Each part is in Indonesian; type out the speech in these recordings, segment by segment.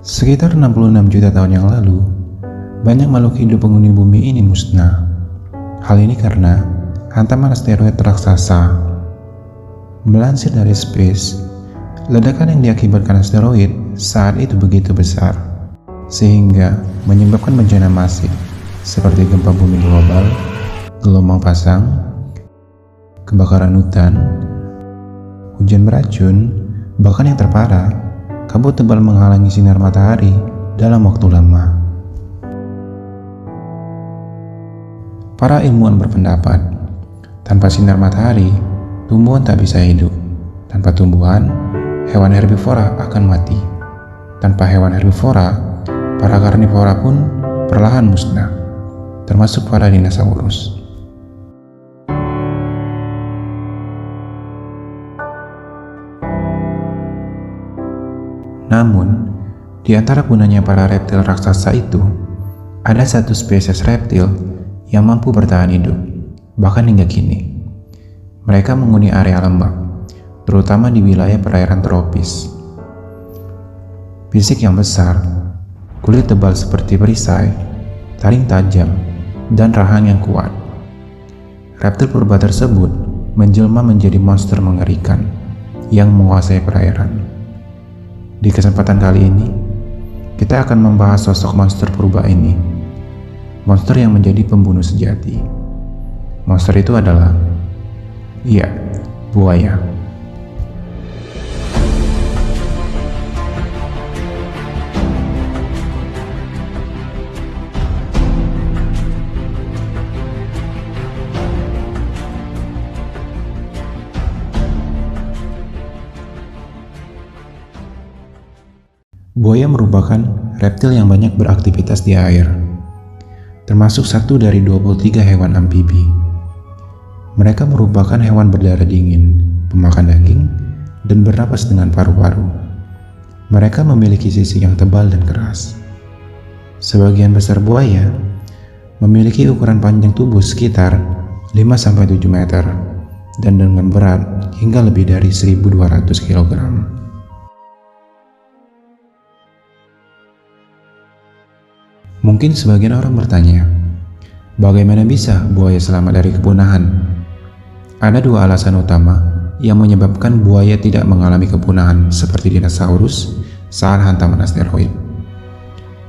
Sekitar 66 juta tahun yang lalu, banyak makhluk hidup penghuni bumi ini musnah. Hal ini karena hantaman asteroid raksasa. Melansir dari Space, ledakan yang diakibatkan asteroid saat itu begitu besar, sehingga menyebabkan bencana masif seperti gempa bumi global, gelombang pasang, kebakaran hutan, hujan beracun, bahkan yang terparah, kabut tebal menghalangi sinar matahari dalam waktu lama. Para ilmuwan berpendapat, tanpa sinar matahari, tumbuhan tak bisa hidup. Tanpa tumbuhan, hewan herbivora akan mati. Tanpa hewan herbivora, para karnivora pun perlahan musnah, termasuk para dinosaurus. Namun, di antara punahnya para reptil raksasa itu, ada satu spesies reptil yang mampu bertahan hidup, bahkan hingga kini. Mereka menghuni area lembab, terutama di wilayah perairan tropis. Fisik yang besar, kulit tebal seperti perisai, taring tajam, dan rahang yang kuat. Reptil purba tersebut menjelma menjadi monster mengerikan yang menguasai perairan. Di kesempatan kali ini, kita akan membahas sosok monster purba ini. Monster yang menjadi pembunuh sejati. Monster itu adalah, buaya. Buaya merupakan reptil yang banyak beraktivitas di air, termasuk satu dari 23 hewan amfibi. Mereka merupakan hewan berdarah dingin, pemakan daging, dan bernapas dengan paru-paru. Mereka memiliki sisi yang tebal dan keras. Sebagian besar buaya memiliki ukuran panjang tubuh sekitar 5-7 meter dan dengan berat hingga lebih dari 1.200 kg. Mungkin sebagian orang bertanya, bagaimana bisa buaya selamat dari kepunahan? Ada dua alasan utama yang menyebabkan buaya tidak mengalami kepunahan seperti dinosaurus saat hantaman asteroid.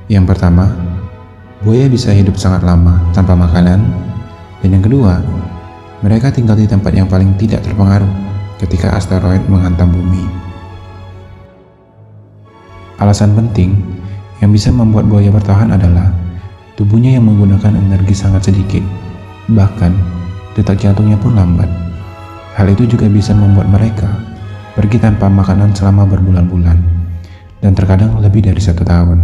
Yang pertama, buaya bisa hidup sangat lama tanpa makanan, dan yang kedua, mereka tinggal di tempat yang paling tidak terpengaruh ketika asteroid menghantam bumi. Alasan penting yang bisa membuat buaya bertahan adalah tubuhnya yang menggunakan energi sangat sedikit, bahkan detak jantungnya pun lambat. Hal itu juga bisa membuat mereka pergi tanpa makanan selama berbulan-bulan, dan terkadang lebih dari 1 tahun.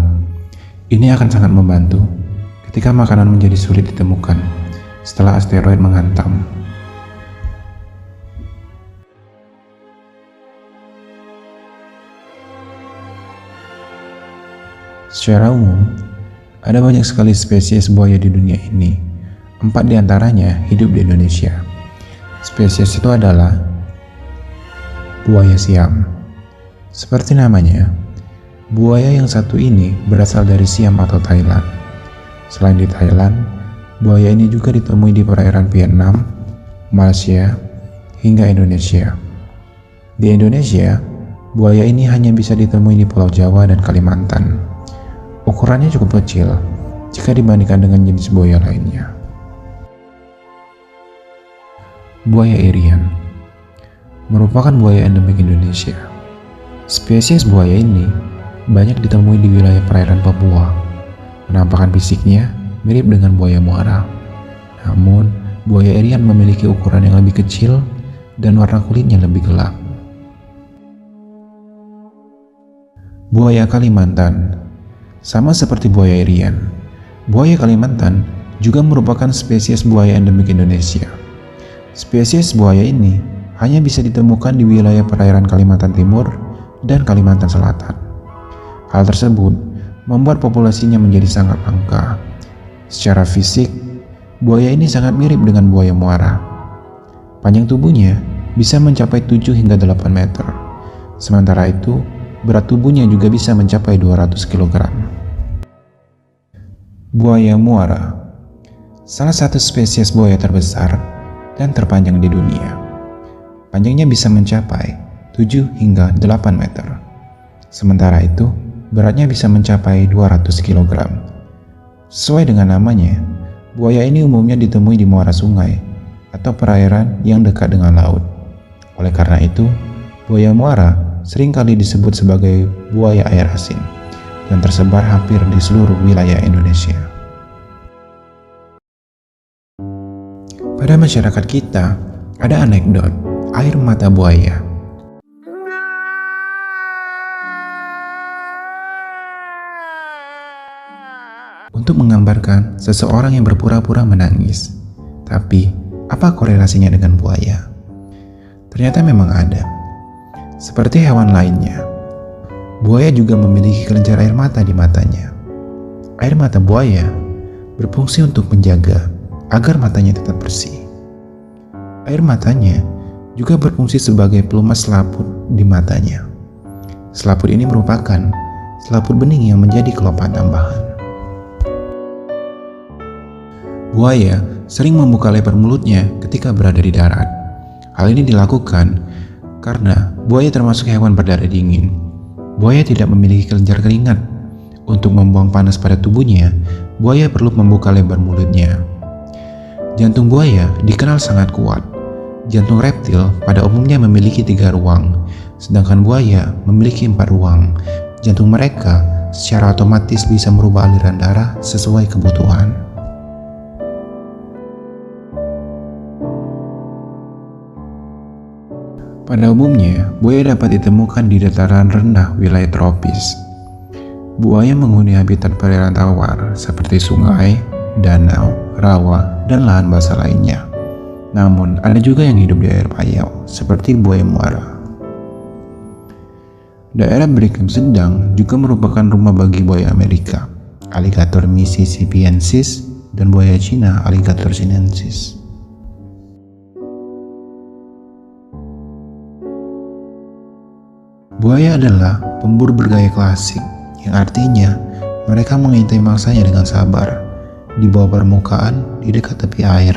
Ini akan sangat membantu ketika makanan menjadi sulit ditemukan setelah asteroid menghantam. Secara umum, ada banyak sekali spesies buaya di dunia ini. 4 diantaranya hidup di Indonesia. Spesies itu adalah buaya Siam. Seperti namanya, buaya yang satu ini berasal dari Siam atau Thailand. Selain di Thailand, buaya ini juga ditemui di perairan Vietnam, Malaysia, hingga Indonesia. Di Indonesia, buaya ini hanya bisa ditemui di Pulau Jawa dan Kalimantan. Ukurannya cukup kecil jika dibandingkan dengan jenis buaya lainnya. Buaya Irian merupakan buaya endemik Indonesia. Spesies buaya ini banyak ditemui di wilayah perairan Papua. Penampakan fisiknya mirip dengan buaya muara. Namun, buaya Irian memiliki ukuran yang lebih kecil dan warna kulitnya lebih gelap. Buaya Kalimantan sama seperti buaya Irian, buaya Kalimantan juga merupakan spesies buaya endemik Indonesia. Spesies buaya ini hanya bisa ditemukan di wilayah perairan Kalimantan Timur dan Kalimantan Selatan. Hal tersebut membuat populasinya menjadi sangat langka. Secara fisik, buaya ini sangat mirip dengan buaya muara. Panjang tubuhnya bisa mencapai 7 hingga 8 meter. Sementara itu, berat tubuhnya juga bisa mencapai 200 kg. Buaya muara, salah satu spesies buaya terbesar dan terpanjang di dunia. Panjangnya bisa mencapai 7 hingga 8 meter. Sementara itu, beratnya bisa mencapai 200 kg. Sesuai dengan namanya, buaya ini umumnya ditemui di muara sungai atau perairan yang dekat dengan laut. Oleh karena itu, buaya muara seringkali disebut sebagai buaya air asin dan tersebar hampir di seluruh wilayah Indonesia. Pada masyarakat kita, ada anekdot air mata buaya. Untuk menggambarkan seseorang yang berpura-pura menangis. Tapi, apa korelasinya dengan buaya? Ternyata memang ada. Seperti hewan lainnya, buaya juga memiliki kelenjar air mata di matanya. Air mata buaya berfungsi untuk menjaga agar matanya tetap bersih. Air matanya juga berfungsi sebagai pelumas selaput di matanya. Selaput ini merupakan selaput bening yang menjadi kelopak tambahan. Buaya sering membuka lebar mulutnya ketika berada di darat. Hal ini dilakukan karena buaya termasuk hewan berdarah dingin. Buaya tidak memiliki kelenjar keringat. Untuk membuang panas pada tubuhnya, buaya perlu membuka lebar mulutnya. Jantung buaya dikenal sangat kuat. Jantung reptil pada umumnya memiliki 3 ruang, sedangkan buaya memiliki 4 ruang. Jantung mereka secara otomatis bisa merubah aliran darah sesuai kebutuhan. Pada umumnya, buaya dapat ditemukan di dataran rendah wilayah tropis. Buaya menghuni habitat perairan tawar seperti sungai, danau, rawa, dan lahan basah lainnya. Namun, ada juga yang hidup di air payau, seperti buaya muara. Daerah berikim sedang juga merupakan rumah bagi buaya Amerika, Alligator mississippiensis, dan buaya Cina, Alligator sinensis. Buaya adalah pemburu bergaya klasik, yang artinya mereka mengintai mangsanya dengan sabar, di bawah permukaan di dekat tepi air,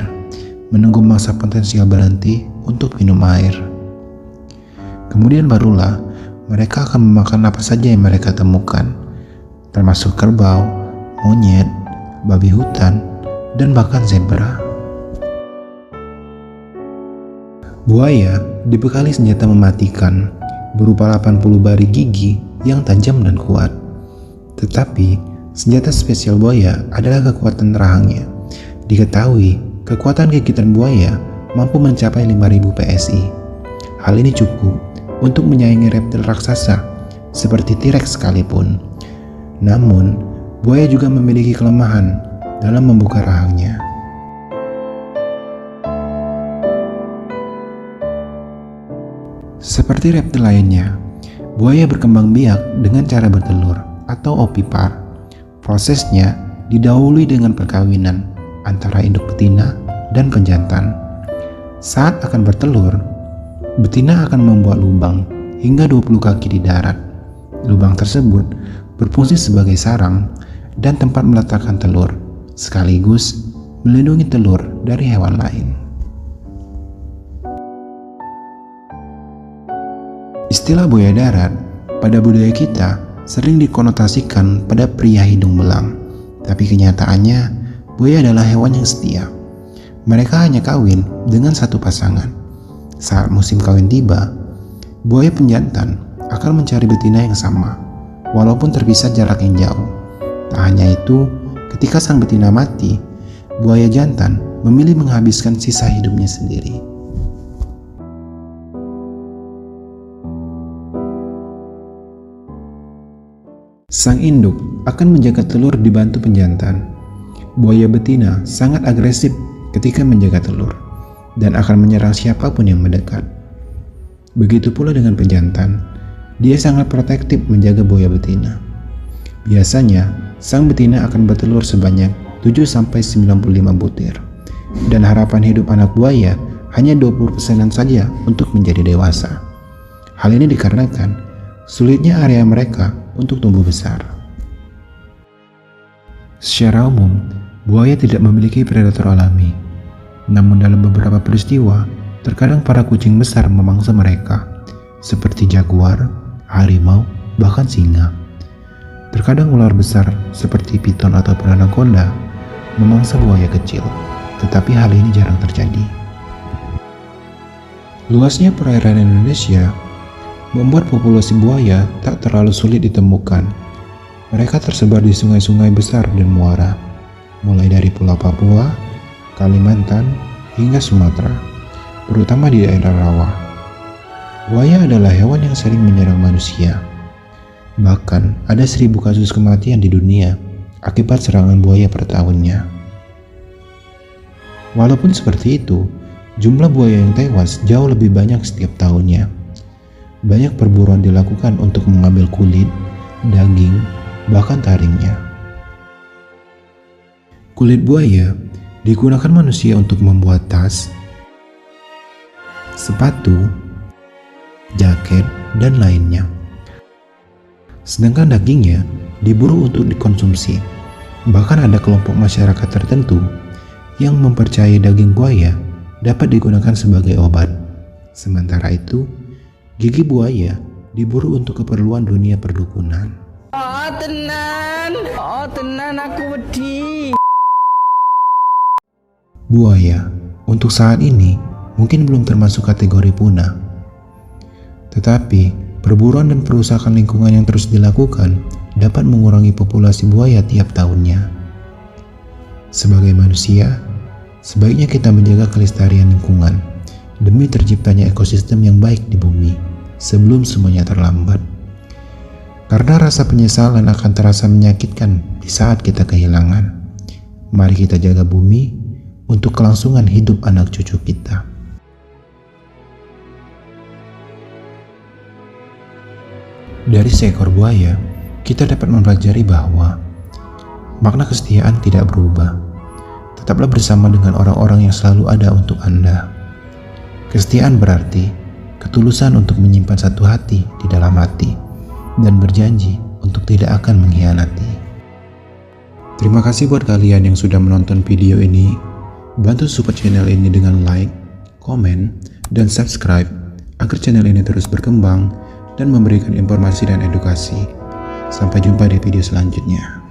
menunggu mangsa potensial berhenti untuk minum air. Kemudian barulah mereka akan memakan apa saja yang mereka temukan, termasuk kerbau, monyet, babi hutan, dan bahkan zebra. Buaya dibekali senjata mematikan berupa 80 bari gigi yang tajam dan kuat. Tetapi, senjata spesial buaya adalah kekuatan rahangnya. Diketahui, kekuatan gigitan buaya mampu mencapai 5000 PSI. Hal ini cukup untuk menyaingi reptil raksasa seperti T-Rex sekalipun. Namun, buaya juga memiliki kelemahan dalam membuka rahangnya. Seperti reptil lainnya, buaya berkembang biak dengan cara bertelur atau ovipar. Prosesnya didahului dengan perkawinan antara induk betina dan penjantan. Saat akan bertelur, betina akan membuat lubang hingga 20 kaki di darat. Lubang tersebut berfungsi sebagai sarang dan tempat meletakkan telur, sekaligus melindungi telur dari hewan lain. Istilah buaya darat pada budaya kita sering dikonotasikan pada pria hidung belang, tapi kenyataannya buaya adalah hewan yang setia. Mereka hanya kawin dengan satu pasangan. Saat musim kawin tiba, buaya penjantan akan mencari betina yang sama, walaupun terpisah jarak yang jauh. Tak hanya itu, ketika sang betina mati, buaya jantan memilih menghabiskan sisa hidupnya sendiri. Sang induk akan menjaga telur dibantu penjantan. Buaya betina sangat agresif ketika menjaga telur dan akan menyerang siapapun yang mendekat. Begitu pula dengan penjantan, dia sangat protektif menjaga buaya betina. Biasanya, sang betina akan bertelur sebanyak 7-95 butir, dan harapan hidup anak buaya hanya 20%-an saja untuk menjadi dewasa. Hal ini dikarenakan sulitnya area mereka untuk tumbuh besar. Secara umum, buaya tidak memiliki predator alami. Namun dalam beberapa peristiwa, terkadang para kucing besar memangsa mereka, seperti jaguar, harimau, bahkan singa. Terkadang ular besar seperti piton ataupun anaconda memangsa buaya kecil, tetapi hal ini jarang terjadi. Luasnya perairan Indonesia membuat populasi buaya tak terlalu sulit ditemukan. Mereka tersebar di sungai-sungai besar dan muara, mulai dari Pulau Papua, Kalimantan, hingga Sumatera, terutama di daerah rawa. Buaya adalah hewan yang sering menyerang manusia. Bahkan ada 1.000 kasus kematian di dunia akibat serangan buaya per tahunnya. Walaupun seperti itu, jumlah buaya yang tewas jauh lebih banyak setiap tahunnya. Banyak perburuan dilakukan untuk mengambil kulit, daging, bahkan taringnya. Kulit buaya digunakan manusia untuk membuat tas, sepatu, jaket, dan lainnya. Sedangkan dagingnya diburu untuk dikonsumsi. Bahkan ada kelompok masyarakat tertentu yang mempercayai daging buaya dapat digunakan sebagai obat. Sementara itu, gigi buaya diburu untuk keperluan dunia perdukunan. Oh tenan aku wedi. Buaya untuk saat ini mungkin belum termasuk kategori punah. Tetapi, perburuan dan perusakan lingkungan yang terus dilakukan dapat mengurangi populasi buaya tiap tahunnya. Sebagai manusia, sebaiknya kita menjaga kelestarian lingkungan demi terciptanya ekosistem yang baik di bumi sebelum semuanya terlambat. Karena rasa penyesalan akan terasa menyakitkan di saat kita kehilangan. Mari kita jaga bumi untuk kelangsungan hidup anak cucu kita. Dari seekor buaya, kita dapat mempelajari bahwa makna kesetiaan tidak berubah. Tetaplah bersama dengan orang-orang yang selalu ada untuk Anda. Kesetiaan berarti ketulusan untuk menyimpan satu hati di dalam hati dan berjanji untuk tidak akan mengkhianati. Terima kasih buat kalian yang sudah menonton video ini. Bantu support channel ini dengan like, komen, dan subscribe agar channel ini terus berkembang dan memberikan informasi dan edukasi. Sampai jumpa di video selanjutnya.